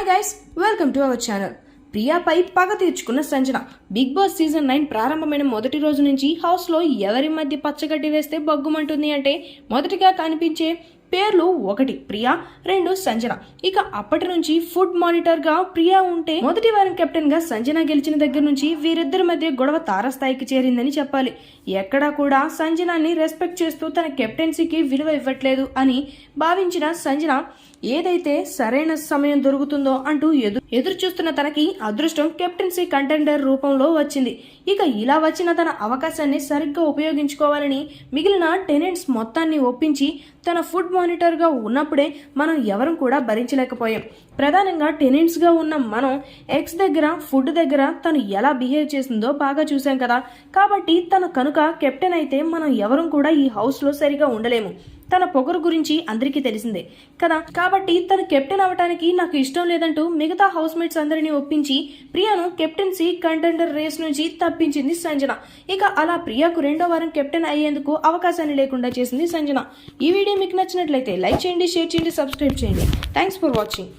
Hi guys, welcome to our channel. ప్రియాపై పగ తీర్చుకున్న సంజన. బిగ్ బాస్ సీజన్ 9 ప్రారంభమైన మొదటి రోజు నుంచి హౌస్లో ఎవరి మధ్య పచ్చగడ్డి వేస్తే బగ్గుమంటుంది అంటే మొదటిగా కనిపించే పేర్లు 1 ప్రియా, 2 సంజన. ఇక అప్పటి నుంచి ఫుడ్ మానిటర్ గా ప్రియా ఉంటే మొదటి వారం కెప్టెన్ గా సంజన గెలిచిన దగ్గర నుంచి వీరిద్దరి మధ్య గొడవ తారస్థాయికి చేరిందని చెప్పాలి. ఎక్కడా కూడా సంజనాన్ని రెస్పెక్ట్ చేస్తూ తన కెప్టెన్సీకి విలువ ఇవ్వట్లేదు అని భావించిన సంజన ఏదైతే సరైన సమయం దొరుకుతుందో అంటూ ఎదురు చూస్తున్న తనకి అదృష్టం కెప్టెన్సీ కంటెండర్ రూపంలో వచ్చింది. ఇక ఇలా వచ్చిన తన అవకాశాన్ని సరిగ్గా ఉపయోగించుకోవాలని మిగిలిన టెనెంట్స్ మొత్తాన్ని ఒప్పించి తన ఫుడ్ మానిటర్ గా ఉన్నప్పుడే మనం ఎవరం కూడా భరించలేకపోయాం. ప్రధానంగా టెనెంట్స్ గా ఉన్న మనం ఎక్స్ దగ్గర ఫుడ్ దగ్గర తను ఎలా బిహేవ్ చేసిందో బాగా చూసాం కదా. కాబట్టి తను కనుక కెప్టెన్ అయితే మనం ఎవరం కూడా ఈ హౌస్ లో సరిగా ఉండలేము. తన పొగరు గురించి అందరికీ తెలిసిందే కదా. కాబట్టి తను కెప్టెన్ అవటానికి నాకు ఇష్టం లేదంటూ మిగతా హౌస్ మేట్స్ అందరినీ ఒప్పించి ప్రియాను కెప్టెన్సీ కంటెండర్ రేస్ నుంచి తప్పించింది సంజన. ఇక అలా ప్రియాకు 2వ వారం కెప్టెన్ అయ్యేందుకు అవకాశాన్ని లేకుండా చేసింది సంజన. ఈ వీడియో మీకు నచ్చినట్లయితే లైక్ చేయండి, షేర్ చేయండి, సబ్స్క్రైబ్ చేయండి. Thanks for watching.